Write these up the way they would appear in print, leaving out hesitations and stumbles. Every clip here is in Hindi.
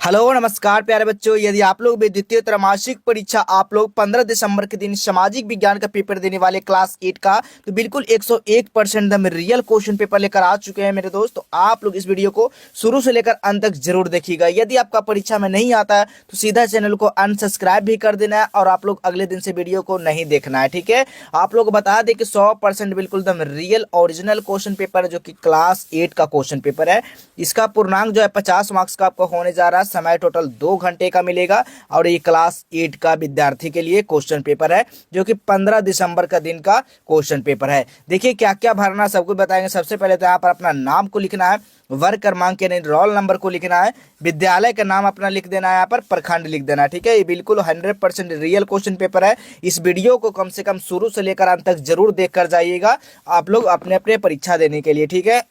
हेलो नमस्कार प्यारे बच्चों। यदि आप लोग भी द्वितीय त्रैमासिक परीक्षा आप लोग 15 दिसंबर के दिन सामाजिक विज्ञान का पेपर देने वाले क्लास 8 का तो बिल्कुल 101% दम रियल क्वेश्चन पेपर लेकर आ चुके हैं मेरे दोस्त। तो आप लोग इस वीडियो को शुरू से लेकर अंत तक जरूर देखिएगा। यदि आपका परीक्षा में नहीं आता है तो सीधा चैनल को अनसब्सक्राइब भी कर देना है और आप लोग अगले दिन से वीडियो को नहीं देखना है, ठीक है। आप लोग को बता दें कि 100% बिल्कुल दम रियल ओरिजिनल क्वेश्चन पेपर है जो कि क्लास 8 का क्वेश्चन पेपर है। इसका पूर्णांक जो है 50 मार्क्स का आपका होने जा रहा है। समय टोटल 2 घंटे का मिलेगा और ये क्लास 8 का विद्यार्थी के लिए क्वेश्चन पेपर है जो कि 15 दिसंबर का दिन का क्वेश्चन पेपर है। देखिए क्या क्या भरना सब कुछ बताएंगे। सबसे पहले तो यहाँ पर अपना नाम को लिखना है, वर्ग क्रमांक यानी रोल नंबर को लिखना है, विद्यालय का नाम अपना लिख देना है, यहाँ पर प्रखंड लिख देना है, ठीक है। ये बिल्कुल 100% रियल क्वेश्चन पेपर है। इस वीडियो को कम से कम शुरू से लेकर अंत तक जरूर देख कर जाइएगा आप लोग अपने अपने परीक्षा देने के लिए, ठीक है।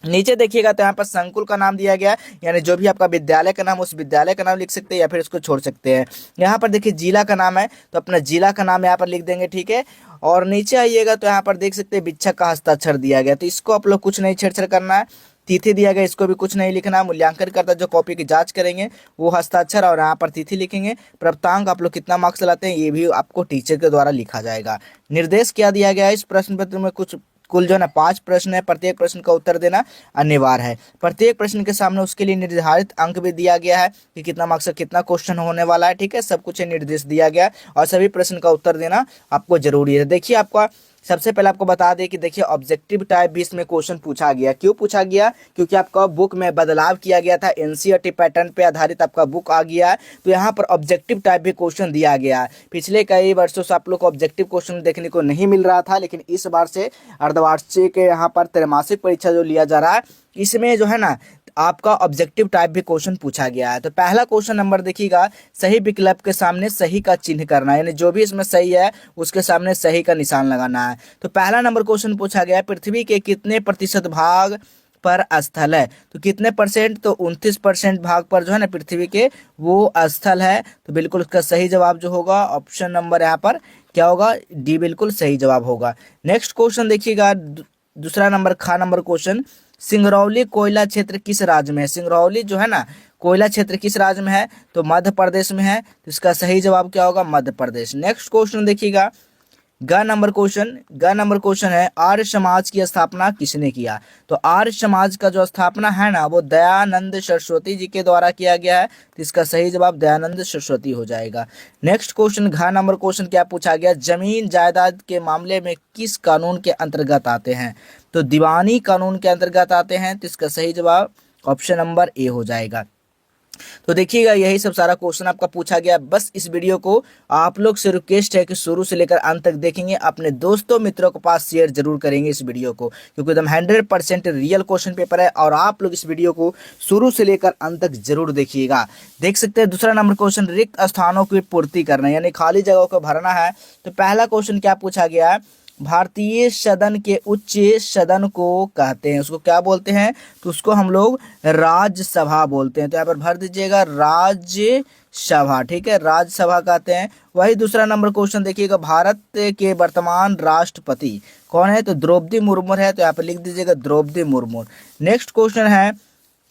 नीचे देखिएगा तो यहाँ पर संकुल का नाम दिया गया है, यानी जो भी आपका विद्यालय का नाम उस विद्यालय का नाम लिख सकते हैं या फिर उसको छोड़ सकते हैं। यहाँ पर देखिए जिला का नाम है तो अपना जिला का नाम यहाँ पर लिख देंगे, ठीक है। और नीचे आइएगा तो यहाँ पर देख सकते हैं शिक्षक का हस्ताक्षर दिया गया, तो इसको आप लोग कुछ नहीं छेड़छाड़ करना है। तिथि दिया गया, इसको भी कुछ नहीं लिखना है। मूल्यांकन करता जो कॉपी की जांच करेंगे वो हस्ताक्षर और यहाँ पर तिथि लिखेंगे। प्राप्तांक आप लोग कितना मार्क्स लाते हैं ये भी आपको टीचर के द्वारा लिखा जाएगा। निर्देश क्या दिया गया है इस प्रश्न पत्र में, कुछ कुल जो है ना 5 प्रश्न है। प्रत्येक प्रश्न का उत्तर देना अनिवार्य है। प्रत्येक प्रश्न के सामने उसके लिए निर्धारित अंक भी दिया गया है कि कितना मार्क्स का कितना क्वेश्चन होने वाला है, ठीक है। सब कुछ निर्देश दिया गया और सभी प्रश्न का उत्तर देना आपको जरूरी है। देखिए आपका सबसे पहले आपको बता दें कि देखिए ऑब्जेक्टिव टाइप भी इसमें क्वेश्चन पूछा गया। क्यों पूछा गया? क्योंकि आपका बुक में बदलाव किया गया था, एनसीईआरटी पैटर्न पे आधारित आपका बुक आ गया है, तो यहाँ पर ऑब्जेक्टिव टाइप भी क्वेश्चन दिया गया है। पिछले कई वर्षों से आप लोग को ऑब्जेक्टिव क्वेश्चन देखने को नहीं मिल रहा था, लेकिन इस बार से अर्धवार्षिक यहाँ पर त्रैमासिक परीक्षा जो लिया जा रहा है इसमें जो है ना आपका ऑब्जेक्टिव टाइप भी क्वेश्चन पूछा गया है। तो पहला क्वेश्चन नंबर देखिएगा, सही विकल्प के सामने सही का चिन्ह करना है, यानी जो भी इसमें सही है उसके सामने सही का निशान लगाना है। तो पहला नंबर क्वेश्चन पूछा गया है, पृथ्वी के कितने प्रतिशत भाग पर स्थल है? तो कितने परसेंट? तो 29% भाग पर जो है ना पृथ्वी के वो स्थल है। तो बिल्कुल उसका सही जवाब जो होगा ऑप्शन नंबर यहाँ पर क्या होगा? डी बिल्कुल सही जवाब होगा। नेक्स्ट क्वेश्चन देखिएगा, दूसरा नंबर खा नंबर क्वेश्चन, सिंगरौली कोयला क्षेत्र किस राज्य में है? सिंगरौली जो है ना कोयला क्षेत्र किस राज्य में है? तो मध्य प्रदेश में है। तो इसका सही जवाब क्या होगा? मध्य प्रदेश। नेक्स्ट क्वेश्चन देखिएगा, ग नंबर क्वेश्चन है, आर्य समाज की स्थापना किसने किया? तो आर्य समाज का जो स्थापना है ना वो दयानंद सरस्वती जी के द्वारा किया गया है। तो इसका सही जवाब दयानंद सरस्वती हो जाएगा। नेक्स्ट क्वेश्चन घ नंबर क्वेश्चन क्या पूछा गया, जमीन जायदाद के मामले में किस कानून के अंतर्गत आते हैं? तो दीवानी कानून के अंतर्गत आते हैं। तो इसका सही जवाब ऑप्शन नंबर ए हो जाएगा। तो देखिएगा यही सब सारा क्वेश्चन आपका पूछा गया। बस इस वीडियो को आप लोग से रिक्वेस्ट है कि शुरू से लेकर अंत तक देखेंगे, अपने दोस्तों मित्रों के पास शेयर जरूर करेंगे इस वीडियो को, क्योंकि एकदम 100% रियल क्वेश्चन पेपर है और आप लोग इस वीडियो को शुरू से लेकर अंत तक जरूर देखिएगा। देख सकते हैं दूसरा नंबर क्वेश्चन, रिक्त स्थानों की पूर्ति करना यानी खाली जगहों को भरना है। तो पहला क्वेश्चन क्या पूछा गया है, भारतीय सदन के उच्च सदन को कहते हैं, उसको क्या बोलते हैं? तो उसको हम लोग राज्यसभा बोलते हैं। तो यहाँ पर भर दीजिएगा राज्यसभा, ठीक है, राज्यसभा कहते हैं। वही दूसरा नंबर क्वेश्चन देखिएगा, भारत के वर्तमान राष्ट्रपति कौन है? तो द्रौपदी मुर्मू है। तो यहाँ पर लिख दीजिएगा द्रौपदी मुर्मू। नेक्स्ट क्वेश्चन है,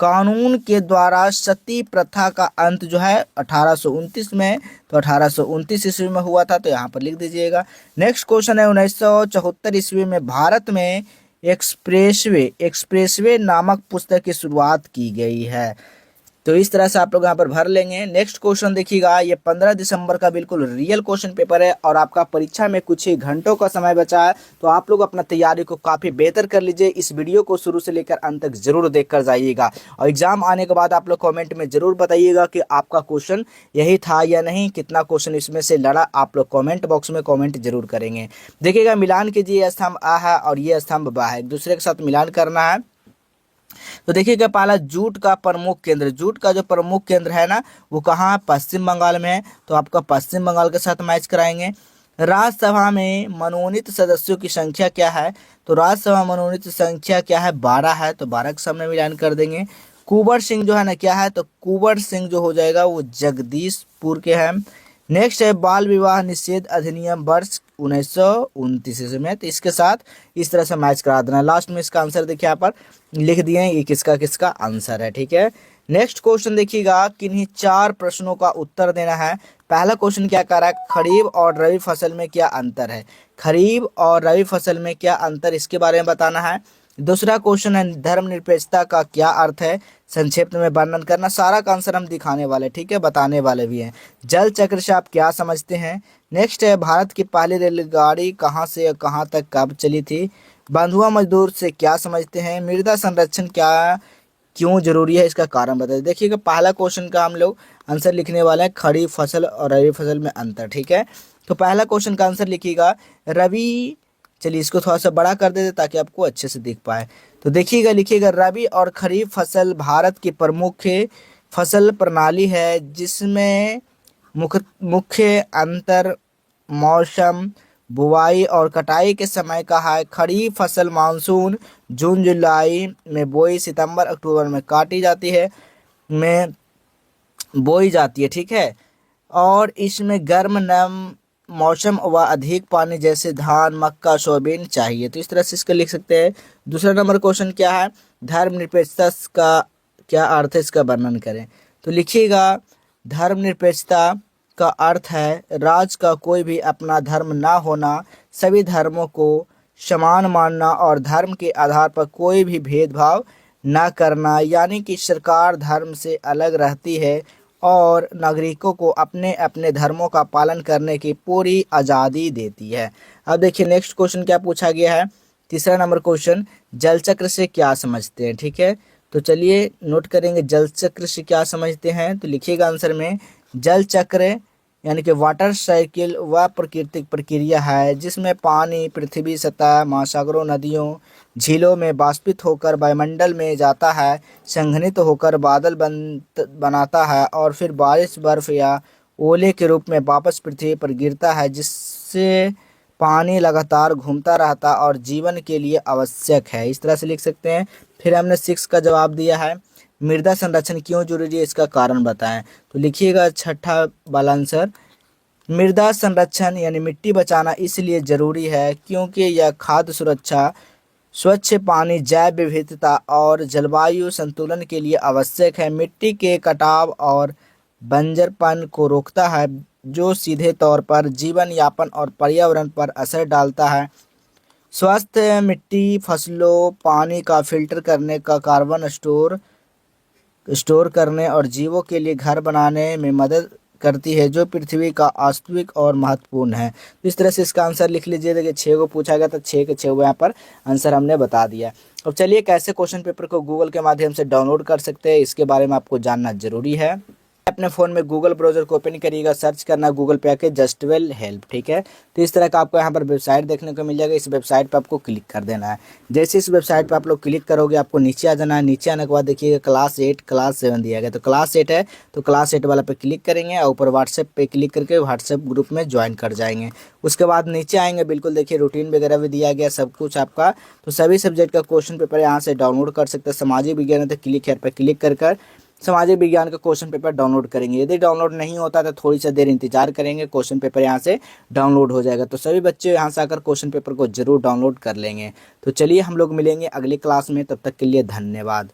कानून के द्वारा सती प्रथा का अंत जो है 1829 में, तो 1829 ईस्वी में हुआ था। तो यहाँ पर लिख दीजिएगा। नेक्स्ट क्वेश्चन है, 1974 ईस्वी में भारत में एक्सप्रेसवे नामक पुस्तक की शुरुआत की गई है। तो इस तरह से आप लोग यहाँ पर भर लेंगे। नेक्स्ट क्वेश्चन देखिएगा, ये 15 दिसंबर का बिल्कुल रियल क्वेश्चन पेपर है और आपका परीक्षा में कुछ ही घंटों का समय बचा है। तो आप लोग अपना तैयारी को काफ़ी बेहतर कर लीजिए। इस वीडियो को शुरू से लेकर अंत तक जरूर देख कर जाइएगा और एग्जाम आने के बाद आप लोग कॉमेंट में जरूर बताइएगा कि आपका क्वेश्चन यही था या नहीं, कितना क्वेश्चन इसमें से लड़ा। आप लोग कॉमेंट बॉक्स में कॉमेंट जरूर करेंगे। देखिएगा मिलान कीजिए, ये स्तंभ आ है और ये स्तंभ बा है, एक दूसरे के साथ मिलान करना है। तो देखिएगा पहला जूट का प्रमुख केंद्र, जूट का जो प्रमुख केंद्र है ना वो कहाँ है? पश्चिम बंगाल में है। तो आपका पश्चिम बंगाल के साथ मैच कराएंगे। राज्यसभा में मनोनीत सदस्यों की संख्या क्या है? तो राज्यसभा मनोनीत संख्या क्या है? 12 है। तो 12 के सामने मिलान कर देंगे। कुंवर सिंह जो है ना क्या है? तो कुंवर सिंह जो हो जाएगा वो जगदीशपुर के हैं। नेक्स्ट है बाल विवाह निषेध अधिनियम वर्ष 1929 ईस्वी में। तो इसके साथ इस तरह से मैच करा देना। लास्ट में इसका आंसर देखिए यहाँ पर लिख दिए, ये किसका किसका आंसर है, ठीक है। नेक्स्ट क्वेश्चन देखिएगा, किन्हीं 4 प्रश्नों का उत्तर देना है। पहला क्वेश्चन क्या कह रहा है, खरीफ और रबी फसल में क्या अंतर है। खरीफ और रबी फसल में क्या अंतर, इसके बारे में बताना है। दूसरा क्वेश्चन है, धर्मनिरपेक्षता का क्या अर्थ है, संक्षिप्त में वर्णन करना। सारा का आंसर हम दिखाने वाले, ठीक है, बताने वाले भी हैं। जल चक्र से आप क्या समझते हैं। नेक्स्ट है, भारत की पहली रेलगाड़ी कहाँ से कहाँ तक कब चली थी। बंधुआ मजदूर से क्या समझते हैं। मृदा संरक्षण क्या क्यों जरूरी है, इसका कारण बताइए। देखिएगा, पहला क्वेश्चन का हम लोग आंसर लिखने वाले हैं, खरीफ फसल और रबी फसल में अंतर, ठीक है। तो पहला क्वेश्चन का आंसर लिखिएगा रबी, चलिए इसको थोड़ा सा बड़ा कर देते ताकि आपको अच्छे से दिख पाए। तो देखिएगा, लिखिएगा रबी और खरीफ फसल भारत की प्रमुख फसल प्रणाली है, जिसमें मुख्य मुख्य अंतर मौसम, बुवाई और कटाई के समय का है। खरीफ फसल मानसून जून जुलाई में बोई, सितंबर अक्टूबर में काटी जाती है, में बोई जाती है, ठीक है। और इसमें गर्म नम मौसम व अधिक पानी जैसे धान मक्का सोयाबीन चाहिए। तो इस तरह से इसको लिख सकते हैं। दूसरा नंबर क्वेश्चन क्या है, धर्मनिरपेक्षता का क्या अर्थ है, इसका वर्णन करें। तो लिखिएगा, धर्मनिरपेक्षता का अर्थ है राज का कोई भी अपना धर्म ना होना, सभी धर्मों को समान मानना और धर्म के आधार पर कोई भी भेदभाव ना करना। यानी कि सरकार धर्म से अलग रहती है और नागरिकों को अपने अपने धर्मों का पालन करने की पूरी आज़ादी देती है। अब देखिए नेक्स्ट क्वेश्चन क्या पूछा गया है। तीसरा नंबर क्वेश्चन, जल चक्र से क्या समझते हैं, ठीक है। तो चलिए नोट करेंगे, जल चक्र से क्या समझते हैं। तो लिखिएगा आंसर में, जल चक्र यानी कि वाटर साइकिल वह प्राकृतिक प्रक्रिया है जिसमें पानी पृथ्वी सतह, महासागरों, नदियों, झीलों में वाष्पित होकर वायुमंडल में जाता है, संघनित होकर बादल बनाता है और फिर बारिश, बर्फ या ओले के रूप में वापस पृथ्वी पर गिरता है, जिससे पानी लगातार घूमता रहता और जीवन के लिए आवश्यक है। इस तरह से लिख सकते हैं। फिर हमने 6 का जवाब दिया है, मृदा संरक्षण क्यों जरूरी है, इसका कारण बताएं। तो लिखिएगा छठा वाला आंसर, मृदा संरक्षण यानी मिट्टी बचाना इसलिए जरूरी है क्योंकि यह खाद्य सुरक्षा, स्वच्छ पानी, जैव विविधता और जलवायु संतुलन के लिए आवश्यक है। मिट्टी के कटाव और बंजरपन को रोकता है, जो सीधे तौर पर जीवन यापन और पर्यावरण पर असर डालता है। स्वस्थ मिट्टी फसलों, पानी का फिल्टर करने का, कार्बन स्टोर करने और जीवों के लिए घर बनाने में मदद करती है, जो पृथ्वी का वास्तविक और महत्वपूर्ण है। तो इस तरह से इसका आंसर लिख लीजिए। देखिए 6 को पूछा गया था, 6 के 6 यहाँ पर आंसर हमने बता दिया। अब चलिए कैसे क्वेश्चन पेपर को गूगल के माध्यम से डाउनलोड कर सकते हैं, इसके बारे में आपको जानना जरूरी है। अपने फ़ोन में गूगल ब्राउज़र को ओपन करिएगा, सर्च करना गूगल पे आके जस्टवेल हेल्प, ठीक है। तो इस तरह का आपको यहाँ पर वेबसाइट देखने को मिल जाएगा। इस वेबसाइट पर आपको क्लिक कर देना है। जैसे इस वेबसाइट पर आप लोग क्लिक करोगे, आपको नीचे आ जाना है। नीचे आने के बाद देखिएगा क्लास 8 क्लास 7 दिया गया, तो क्लास 8 है तो क्लास 8 वाला पे क्लिक करेंगे और ऊपर व्हाट्सएप पे क्लिक करके व्हाट्सएप ग्रुप में ज्वाइन कर जाएंगे। उसके बाद नीचे आएंगे, बिल्कुल देखिए रूटीन वगैरह भी दिया गया सब कुछ आपका। तो सभी सब्जेक्ट का क्वेश्चन पेपर यहाँ से डाउनलोड कर सकते हैं। सामाजिक विज्ञान है तो क्लिक हेयर पर क्लिक कर सामाजिक विज्ञान का क्वेश्चन पेपर डाउनलोड करेंगे। यदि डाउनलोड नहीं होता तो थोड़ी सी देर इंतजार करेंगे, क्वेश्चन पेपर यहाँ से डाउनलोड हो जाएगा। तो सभी बच्चे यहाँ से आकर क्वेश्चन पेपर को जरूर डाउनलोड कर लेंगे। तो चलिए हम लोग मिलेंगे अगली क्लास में, तब तक के लिए धन्यवाद।